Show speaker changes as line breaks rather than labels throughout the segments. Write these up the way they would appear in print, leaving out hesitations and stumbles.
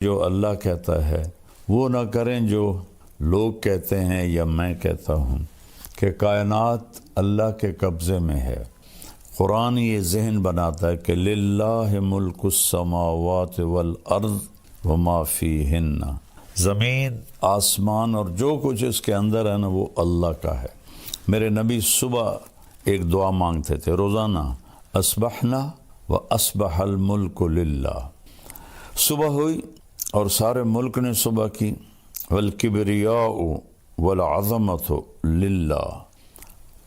جو اللہ کہتا ہے وہ نہ کریں جو لوگ کہتے ہیں یا میں کہتا ہوں کہ کائنات اللہ کے قبضے میں ہے۔ قرآن یہ ذہن بناتا ہے کہ للہ ملک السماوات والارض وما فیہن، زمین، آسمان اور جو کچھ اس کے اندر ہے نا وہ اللہ کا ہے۔ میرے نبی صبح ایک دعا مانگتے تھے روزانہ، اصبحنا و اصبح الملک للہ۔ صبح ہوئی اور سارے ملک نے صبح کی، والکبریاء والعظمت للہ،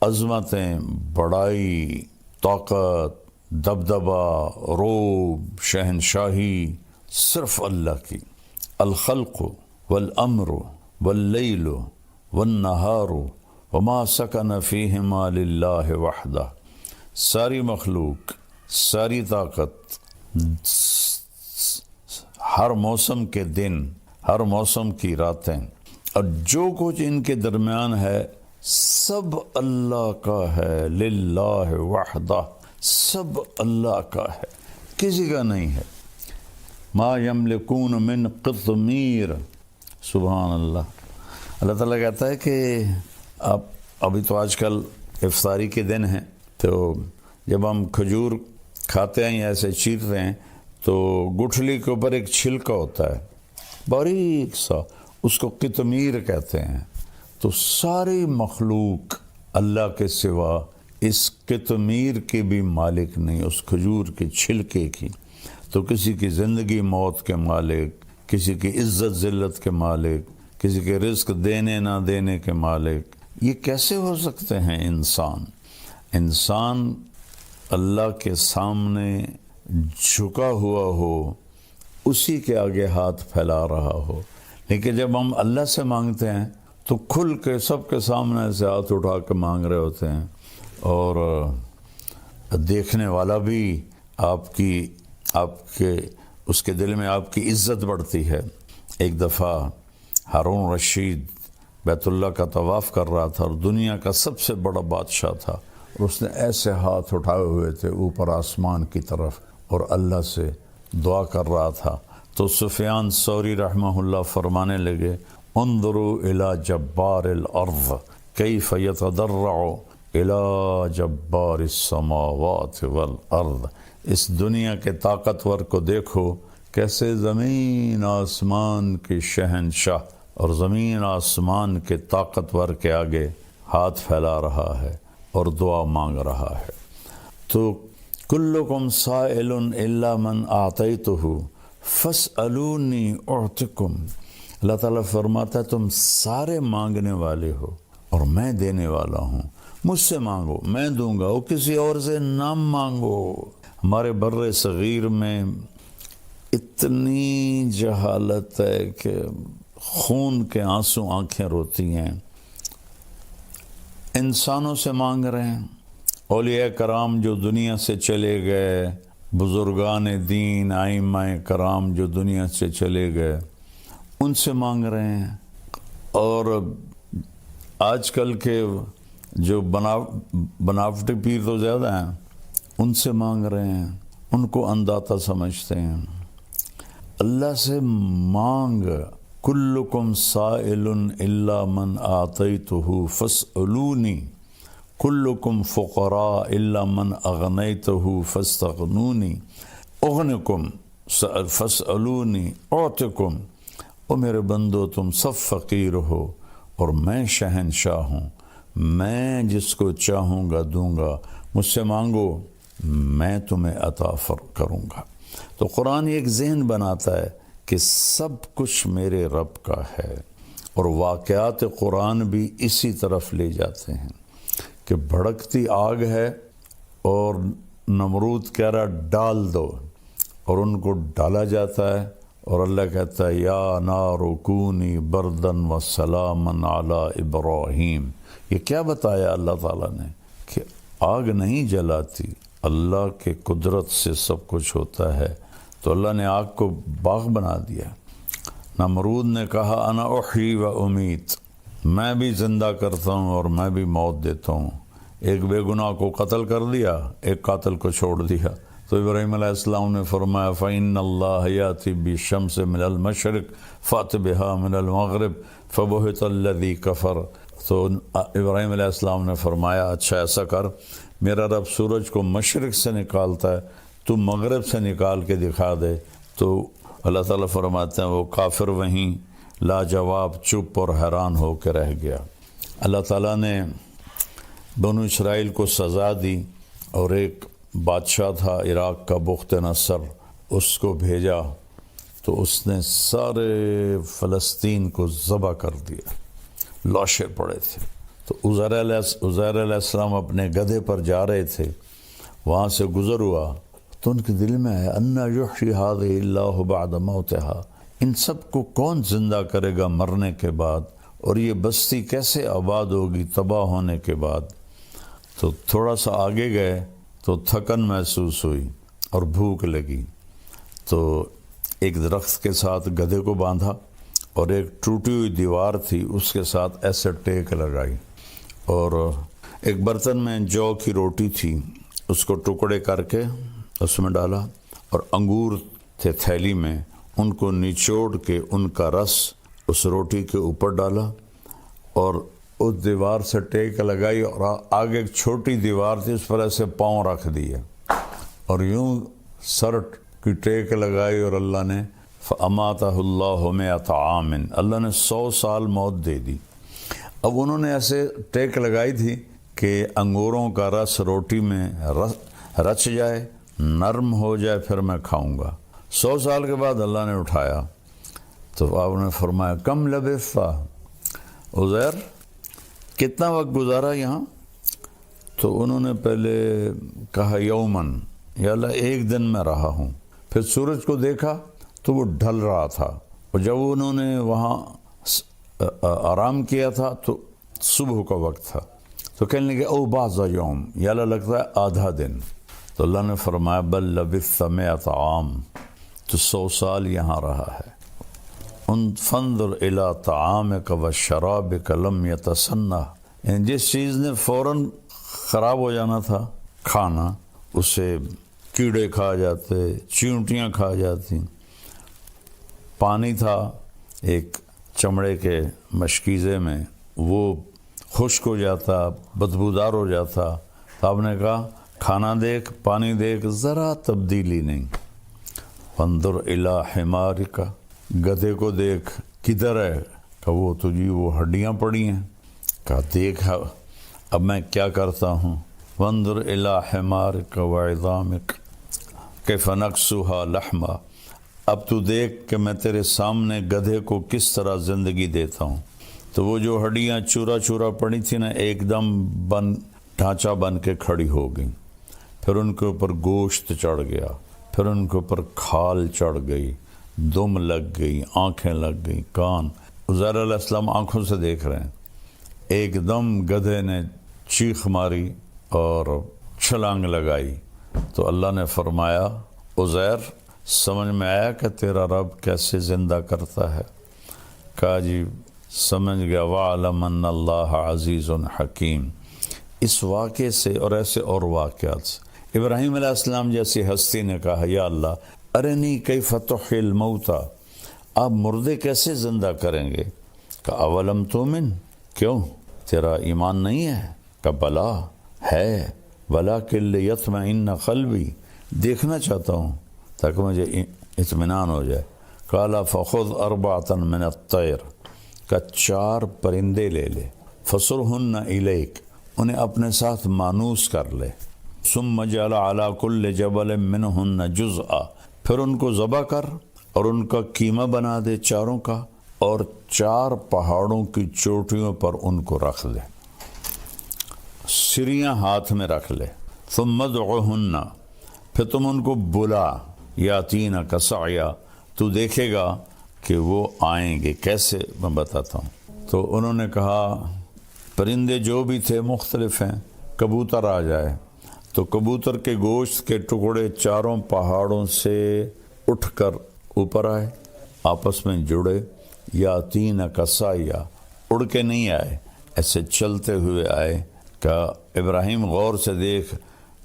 عظمتیں، بڑائی، طاقت، دبدبہ، روب، شہنشاہی صرف اللہ کی۔ الخلق والامر واللیل والنہار وما سکن فیہما للہ وحدہ، ساری مخلوق، ساری طاقت، ہر موسم کے دن، ہر موسم کی راتیں اور جو کچھ ان کے درمیان ہے سب اللہ کا ہے، للہ وحدہ، سب اللہ کا ہے، کسی کا نہیں ہے۔ ما یملکون من قطمیر، سبحان اللہ۔ اللہ تعالیٰ کہتا ہے کہ ابھی تو آج کل افطاری کے دن ہیں، تو جب ہم کھجور کھاتے ہیں یا ایسے چیرتے ہیں تو گٹھلی کے اوپر ایک چھلکا ہوتا ہے باریک سا، اس کو قطمیر کہتے ہیں۔ تو ساری مخلوق اللہ کے سوا اس قطمیر کے بھی مالک نہیں، اس کھجور کے چھلکے کی۔ تو کسی کی زندگی موت کے مالک، کسی کی عزت ذلت کے مالک، کسی کے رزق دینے نہ دینے کے مالک، یہ کیسے ہو سکتے ہیں؟ انسان اللہ کے سامنے جھکا ہوا ہو، اسی کے آگے ہاتھ پھیلا رہا ہو، لیکن جب ہم اللہ سے مانگتے ہیں تو کھل کے سب کے سامنے سے ہاتھ اٹھا کے مانگ رہے ہوتے ہیں، اور دیکھنے والا بھی آپ کے اس کے دل میں آپ کی عزت بڑھتی ہے۔ ایک دفعہ ہارون رشید بیت اللہ کا طواف کر رہا تھا اور دنیا کا سب سے بڑا بادشاہ تھا، اور اس نے ایسے ہاتھ اٹھائے ہوئے تھے اوپر آسمان کی طرف اور اللہ سے دعا کر رہا تھا۔ تو سفیان ثوری رحمہ اللہ فرمانے لگے، انظروا الی جبار الارض کیف یتضرع الی جبار السماوات والارض، اس دنیا کے طاقتور کو دیکھو کیسے زمین آسمان کے شہنشاہ اور زمین آسمان کے طاقتور کے آگے ہاتھ پھیلا رہا ہے اور دعا مانگ رہا ہے۔ تو کلکم سائل الا من اعطیتہ فاسألونی اعطکم، اللہ تعالیٰ فرماتا ہے تم سارے مانگنے والے ہو اور میں دینے والا ہوں، مجھ سے مانگو میں دوں گا، وہ کسی اور سے نہ مانگو۔ ہمارے بر صغیر میں اتنی جہالت ہے کہ خون کے آنسو آنکھیں روتی ہیں۔ انسانوں سے مانگ رہے ہیں، اولیاء کرام جو دنیا سے چلے گئے، بزرگان دین، ائمہ کرام جو دنیا سے چلے گئے، ان سے مانگ رہے ہیں، اور آج کل کے جو بناوٹی پیر تو زیادہ ہیں ان سے مانگ رہے ہیں، ان کو انداتا سمجھتے ہیں۔ اللہ سے مانگ، کلکم سائل الا من آتیتہ فاسألونی، کلکم فقراء الا من اغنیتہ فاستغنونی، اغنکم فاسألونی اعطکم، او میرے بندو تم سب فقیر ہو اور میں شہنشاہ ہوں، میں جس کو چاہوں گا دوں گا، مجھ سے مانگو میں تمہیں عطا کروں گا۔ تو قرآن ایک ذہن بناتا ہے کہ سب کچھ میرے رب کا ہے، اور واقعات قرآن بھی اسی طرف لے جاتے ہیں کہ بھڑکتی آگ ہے اور نمرود کہہ رہا ڈال دو، اور ان کو ڈالا جاتا ہے، اور اللہ کہتا ہے یا نار کونی بردن و سلاما علی ابراہیم۔ یہ کیا بتایا اللہ تعالیٰ نے کہ آگ نہیں جلاتی، اللہ کے قدرت سے سب کچھ ہوتا ہے۔ تو اللہ نے آگ کو باغ بنا دیا۔ نمرود نے کہا انا احیی و امیت، میں بھی زندہ کرتا ہوں اور میں بھی موت دیتا ہوں۔ ایک بے گناہ کو قتل کر دیا، ایک قاتل کو چھوڑ دیا، تو ابراہیم علیہ السلام نے فرمایا فَإِنَّ اللَّهَ يَأْتِي بِالشَّمْسِ مِنَ الْمَشْرِقِ فَأْتِ بِهَا مِنَ الْمَغْرِبِ فَبُهِتَ الَّذِي كَفَرَ۔ تو ابراہیم علیہ السلام نے فرمایا اچھا ایسا کر، میرا رب سورج کو مشرق سے نکالتا ہے، تو مغرب سے نکال کے دکھا دے۔ تو اللہ تعالیٰ فرماتے ہیں وہ کافر وہیں لاجواب چپ اور حیران ہو کے رہ گیا۔ اللہ تعالیٰ نے بنو اسرائیل کو سزا دی، اور ایک بادشاہ تھا عراق کا بخت نصر، اس کو بھیجا تو اس نے سارے فلسطین کو ذبح کر دیا، لاشیں پڑے تھے۔ تو عزیر علیہ السلام اپنے گدھے پر جا رہے تھے، وہاں سے گزر ہوا تو ان کے دل میں آیا انا یحیی ہذہ اللہ بعد موتہا، ان سب کو کون زندہ کرے گا مرنے کے بعد، اور یہ بستی کیسے آباد ہوگی تباہ ہونے کے بعد۔ تو تھوڑا سا آگے گئے تو تھکن محسوس ہوئی اور بھوک لگی، تو ایک درخت کے ساتھ گدھے کو باندھا اور ایک ٹوٹی ہوئی دیوار تھی اس کے ساتھ ایسے ٹیک لگائی، اور ایک برتن میں جو کی روٹی تھی اس کو ٹکڑے کر کے اس میں ڈالا، اور انگور تھے تھیلی میں، ان کو نچوڑ کے ان کا رس اس روٹی کے اوپر ڈالا، اور اس دیوار سے ٹیک لگائی، اور آگے ایک چھوٹی دیوار تھی اس پر ایسے پاؤں رکھ دیے، اور یوں سر کی ٹیک لگائی، اور اللہ نے فَأَمَاتَهُ اللَّهُ مِئَةَ عَامٍ، اللہ نے 100 سال موت دے دی۔ اب انہوں نے ایسے ٹیک لگائی تھی کہ انگوروں کا رس روٹی میں رچ جائے، نرم ہو جائے، پھر میں کھاؤں گا۔ 100 سال کے بعد اللہ نے اٹھایا تو آپ نے فرمایا کم لبثت عزیر، کتنا وقت گزارا یہاں؟ تو انہوں نے پہلے کہا یومن، یا اللہ ایک دن میں رہا ہوں۔ پھر سورج کو دیکھا تو وہ ڈھل رہا تھا، اور جب انہوں نے وہاں آرام کیا تھا تو صبح کا وقت تھا، تو کہنے لگے او بعض یوم، یا اللہ لگتا ہے آدھا دن۔ تو اللہ نے فرمایا بل لبثت 100 عام، تو 100 سال یہاں رہا ہے۔ فانظر الی طعامک وشرابک لم یتسنہ، یعنی جس چیز نے فوراً خراب ہو جانا تھا کھانا، اسے کیڑے کھا جاتے، چیونٹیاں کھا جاتی۔ پانی تھا ایک چمڑے کے مشکیزے میں، وہ خشک ہو جاتا، بدبودار ہو جاتا۔ تو آپ نے کہا کھانا دیکھ، پانی دیکھ، ذرا تبدیلی نہیں۔ فانظر الی حمارک، گدھے کو دیکھ کدھر ہے؟ کہ وہ تو جی وہ ہڈیاں پڑی ہیں۔ کہا دیکھ اب میں کیا کرتا ہوں۔ وانظر الی حمارک وعظامک کیف نکسوہا لحما، اب تو دیکھ کہ میں تیرے سامنے گدھے کو کس طرح زندگی دیتا ہوں۔ تو وہ جو ہڈیاں چورا چورا پڑی تھی نا، ایک دم ڈھانچہ بن کے کھڑی ہو گئی، پھر ان کے اوپر گوشت چڑھ گیا، پھر ان کے اوپر کھال چڑھ گئی، دم لگ گئی، آنکھیں لگ گئی، کان۔ عزیر علیہ السلام آنکھوں سے دیکھ رہے ہیں، ایک دم گدھے نے چیخ ماری اور چھلانگ لگائی۔ تو اللہ نے فرمایا عزیر سمجھ میں آیا کہ تیرا رب کیسے زندہ کرتا ہے؟ کہا جی سمجھ گیا۔ وَعْلَمْ أَنَّ اللَّهَ عَزِيزٌ حَكِيمٌ۔ اس واقعے سے اور ایسے اور واقعات سے ابراہیم علیہ السلام جیسی ہستی نے کہا یا اللہ ارنی کیف تحیی الموتیٰ، آپ مردے کیسے زندہ کریں گے؟ کہ اولم تؤمن، کیوں تیرا ایمان نہیں ہے؟ کہ بلا ہے، ولکن لیطمئن قلبی، دیکھنا چاہتا ہوں تاکہ مجھے اطمینان ہو جائے۔ قال فخذ 4 من الطیر، کہ 4 پرندے لے لے، فصرہن الیک، انہیں اپنے ساتھ مانوس کر لے، ثم جعل علی کل جبل منہن جزءا، پھر ان کو ذبح کر اور ان کا قیمہ بنا دے 4 کا، اور 4 پہاڑوں کی چوٹیوں پر ان کو رکھ دے، سریاں ہاتھ میں رکھ لے۔ ثم ادعوہن، پھر تم ان کو بلا، یاتینک سعیا، تو دیکھے گا کہ وہ آئیں گے کیسے، میں بتاتا ہوں۔ تو انہوں نے کہا پرندے جو بھی تھے مختلف ہیں، کبوتر آ جائے، تو کبوتر کے گوشت کے ٹکڑے 4 پہاڑوں سے اٹھ کر اوپر آئے، آپس میں جڑے، یاتینک سعیا، اڑ کے نہیں آئے، ایسے چلتے ہوئے آئے۔ کہ ابراہیم غور سے دیکھ،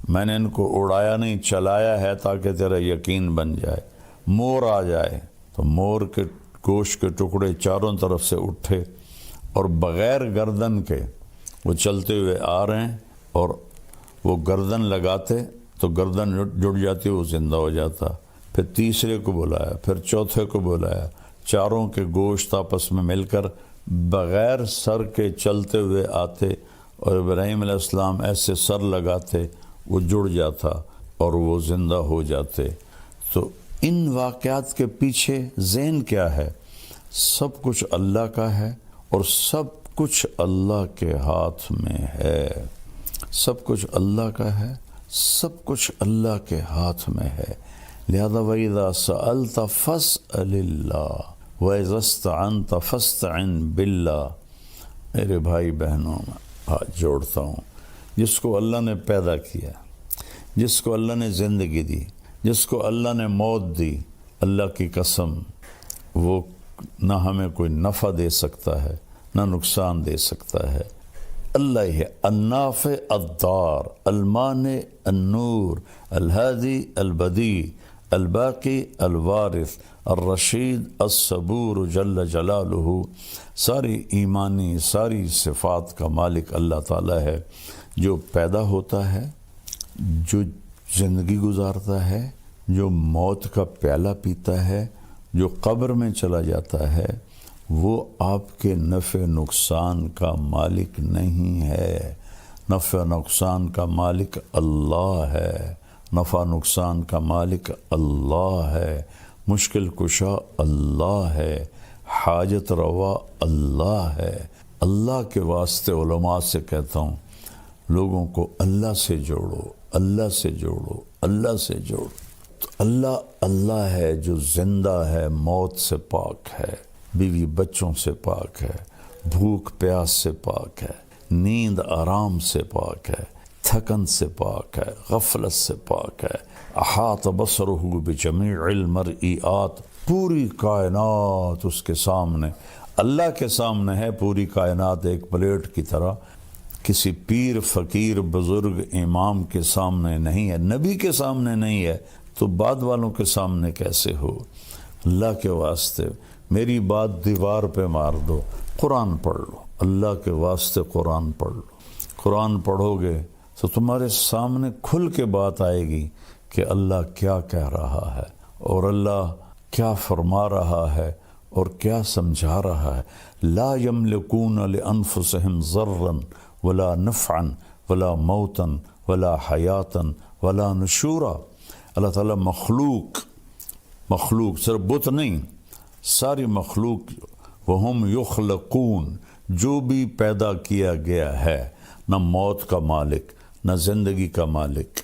میں نے ان کو اڑایا نہیں، چلایا ہے تاکہ تیرا یقین بن جائے۔ مور آ جائے تو مور کے گوشت کے ٹکڑے چاروں طرف سے اٹھے اور بغیر گردن کے وہ چلتے ہوئے آ رہے ہیں، اور وہ گردن لگاتے تو گردن جڑ جاتی، وہ زندہ ہو جاتا۔ پھر تیسرے کو بلایا، پھر چوتھے کو بلایا، چاروں کے گوشت آپس میں مل کر بغیر سر کے چلتے ہوئے آتے، اور ابراہیم علیہ السلام ایسے سر لگاتے، وہ جڑ جاتا اور وہ زندہ ہو جاتے۔ تو ان واقعات کے پیچھے ذہن کیا ہے؟ سب کچھ اللہ کا ہے اور سب کچھ اللہ کے ہاتھ میں ہے۔ سب کچھ اللہ کا ہے، سب کچھ اللہ کے ہاتھ میں ہے۔ لہذا وَإِذَا سَأَلْتَ فَاسْأَلِ اللَّهَ وَإِذَا اسْتَعَنْتَ فَاسْتَعِنْ بِاللَّهِ۔ میرے بھائی بہنوں، میں ہاتھ جوڑتا ہوں، جس کو اللہ نے پیدا کیا، جس کو اللہ نے زندگی دی، جس کو اللہ نے موت دی، اللہ کی قسم وہ نہ ہمیں کوئی نفع دے سکتا ہے نہ نقصان دے سکتا ہے۔ اللہ ہے النافع الضار، المانع النور، الہادی البدیع، الباقی الوارث، الرشید الصبور جل جلالہ۔ ساری ایمانی ساری صفات کا مالک اللہ تعالیٰ ہے، جو پیدا ہوتا ہے، جو زندگی گزارتا ہے، جو موت کا پیالہ پیتا ہے، جو قبر میں چلا جاتا ہے، وہ آپ کے نفع نقصان کا مالک نہیں ہے۔ نفع نقصان کا مالک اللہ ہے، نفع نقصان کا مالک اللہ ہے، مشکل کشا اللہ ہے، حاجت روا اللہ ہے۔ اللہ کے واسطے علماء سے کہتا ہوں، لوگوں کو اللہ سے جوڑو، اللہ سے جوڑو، اللہ سے جوڑو۔ تو اللہ ہے جو زندہ ہے، موت سے پاک ہے، بیوی بچوں سے پاک ہے، بھوک پیاس سے پاک ہے، نیند آرام سے پاک ہے، تھکن سے پاک ہے، غفلت سے پاک ہے۔ احاط بصرہ بجمیع المرئیات، پوری کائنات اس کے سامنے، اللہ کے سامنے ہے پوری کائنات، ایک پلیٹ کی طرح۔ کسی پیر فقیر بزرگ امام کے سامنے نہیں ہے، نبی کے سامنے نہیں ہے، تو بعد والوں کے سامنے کیسے ہو؟ اللہ کے واسطے میری بات دیوار پہ مار دو، قرآن پڑھ لو، اللہ کے واسطے قرآن پڑھ لو۔ قرآن پڑھو گے تو تمہارے سامنے کھل کے بات آئے گی کہ اللہ کیا کہہ رہا ہے اور اللہ کیا فرما رہا ہے اور کیا سمجھا رہا ہے۔ لا یملکون لانفسہم ضرا ولا نفعا ولا موتا ولا حیاتا ولا نشورا۔ اللہ تعالیٰ مخلوق صرف بت نہیں، ساری مخلوق، وہم یخلقون، جو بھی پیدا کیا گیا ہے، نہ موت کا مالک، نہ زندگی کا مالک،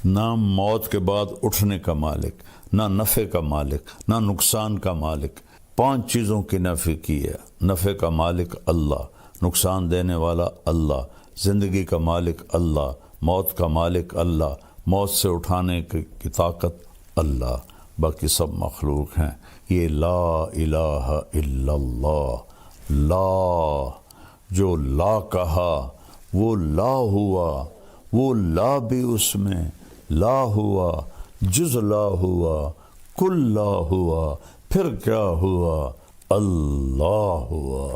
نہ موت کے بعد اٹھنے کا مالک، نہ نفع کا مالک، نہ نقصان کا مالک۔ 5 چیزوں کی نفی کی ہے۔ نفع کا مالک اللہ، نقصان دینے والا اللہ، زندگی کا مالک اللہ، موت کا مالک اللہ، موت سے اٹھانے کی طاقت اللہ، باقی سب مخلوق ہیں۔ یہ لا الہ الا اللہ، لا، جو لا کہا وہ لا ہوا، وہ لا بھی اس میں، لا ہوا، جز لا ہوا، کل لا ہوا، پھر کیا ہوا؟ اللہ ہوا،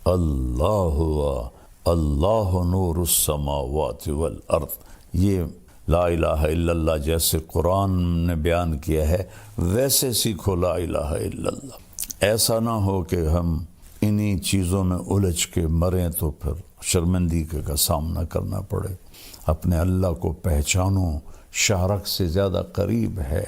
اللہ ہوا، اللہ نور السماوات والارض۔ یہ لا الہ الا اللہ جیسے قرآن نے بیان کیا ہے ویسے سیکھو لا الہ الا اللہ۔ ایسا نہ ہو کہ ہم انہی چیزوں میں الجھ کے مریں تو پھر شرمندگی کا سامنا کرنا پڑے۔ اپنے اللہ کو پہچانو، شارک سے زیادہ قریب ہے،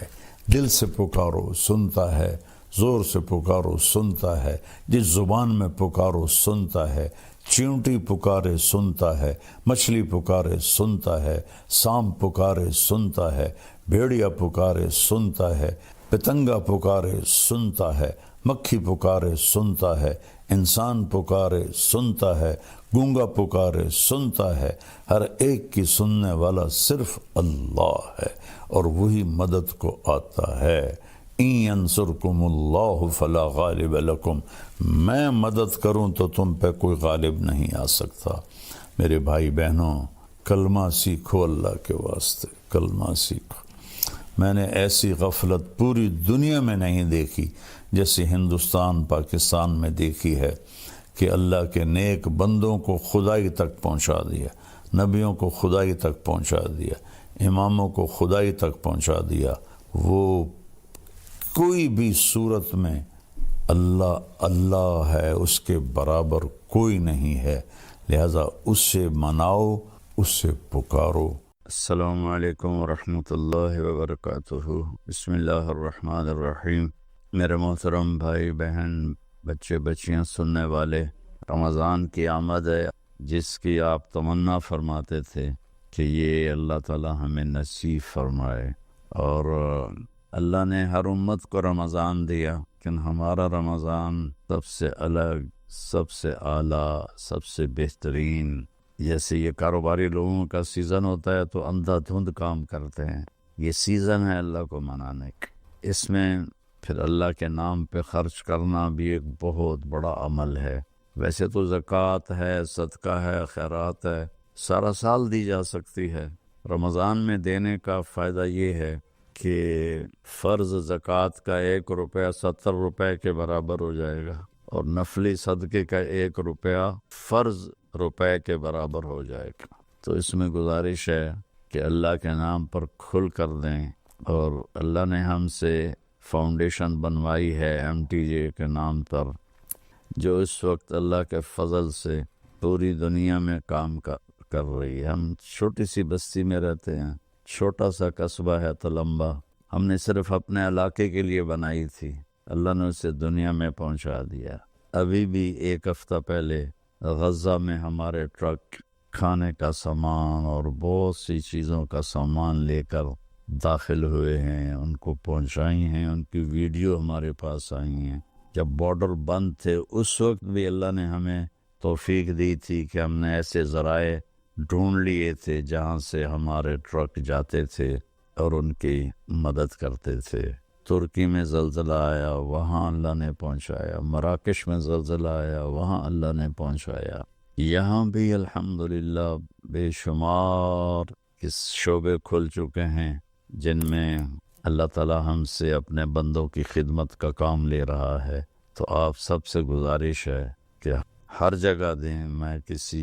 دل سے پکارو سنتا ہے، زور سے پکارو سنتا ہے، جس زبان میں پکارو سنتا ہے، چیونٹی پکارے سنتا ہے، مچھلی پکارے سنتا ہے، سانپ پکارے سنتا ہے، بھیڑیا پکارے سنتا ہے، پتنگا پکارے سنتا ہے، مکھی پکارے سنتا ہے، انسان پکارے سنتا ہے، گونگا پکارے سنتا ہے۔ ہر ایک کی سننے والا صرف اللہ ہے اور وہی مدد کو آتا ہے۔ ان ینصرکم اللہ فلا غالب لکم، میں مدد کروں تو تم پہ کوئی غالب نہیں آ سکتا۔ میرے بھائی بہنوں، کلمہ سیکھو اللہ کے واسطے، کلمہ سیکھو۔ میں نے ایسی غفلت پوری دنیا میں نہیں دیکھی جیسے ہندوستان پاکستان میں دیکھی ہے، کہ اللہ کے نیک بندوں کو خدائی تک پہنچا دیا، نبیوں کو خدائی تک پہنچا دیا، اماموں کو خدائی تک پہنچا دیا۔ وہ کوئی بھی صورت میں اللہ اللہ ہے، اس کے برابر کوئی نہیں ہے، لہذا اس سے مناؤ، اس سے پکارو۔ السلام علیکم ورحمۃ اللہ وبرکاتہ۔ بسم اللہ الرحمن الرحیم۔ میرے محترم بھائی بہن، بچے بچیاں، سننے والے، رمضان کی آمد ہے جس کی آپ تمنا فرماتے تھے کہ یہ اللہ تعالی ہمیں نصیب فرمائے، اور اللہ نے ہر امت کو رمضان دیا، لیکن ہمارا رمضان سب سے الگ، سب سے اعلیٰ، سب سے بہترین۔ جیسے یہ کاروباری لوگوں کا سیزن ہوتا ہے تو اندھا دھند کام کرتے ہیں، یہ سیزن ہے اللہ کو منانے کا۔ اس میں پھر اللہ کے نام پہ خرچ کرنا بھی ایک بہت بڑا عمل ہے۔ ویسے تو زکوٰۃ ہے، صدقہ ہے، خیرات ہے، سارا سال دی جا سکتی ہے۔ رمضان میں دینے کا فائدہ یہ ہے کہ فرض زکوٰۃ کا 1 روپیہ 70 روپے کے برابر ہو جائے گا، اور نفلی صدقے کا 1 روپیہ فرض روپے کے برابر ہو جائے گا۔ تو اس میں گزارش ہے کہ اللہ کے نام پر کھل کر دیں، اور اللہ نے ہم سے فاؤنڈیشن بنوائی ہے MTJ کے نام پر، جو اس وقت اللہ کے فضل سے پوری دنیا میں کام کر رہی ہے۔ ہم چھوٹی سی بستی میں رہتے ہیں، چھوٹا سا قصبہ ہے تلمبا، ہم نے صرف اپنے علاقے کے لیے بنائی تھی، اللہ نے اسے دنیا میں پہنچا دیا۔ ابھی بھی 1 ہفتہ پہلے غزہ میں ہمارے ٹرک کھانے کا سامان اور بہت سی چیزوں کا سامان لے کر داخل ہوئے ہیں، ان کو پہنچائی ہیں، ان کی ویڈیو ہمارے پاس آئی ہیں۔ جب بارڈر بند تھے اس وقت بھی اللہ نے ہمیں توفیق دی تھی کہ ہم نے ایسے ذرائع ڈھونڈ لیے تھے جہاں سے ہمارے ٹرک جاتے تھے اور ان کی مدد کرتے تھے۔ ترکی میں زلزلہ آیا، وہاں اللہ نے پہنچایا، مراکش میں زلزلہ آیا، وہاں اللہ نے پہنچایا۔ یہاں بھی الحمدللہ بے شمار اس شعبے کھل چکے ہیں جن میں اللہ تعالی ہم سے اپنے بندوں کی خدمت کا کام لے رہا ہے۔ تو آپ سب سے گزارش ہے کہ ہر جگہ دیں، میں کسی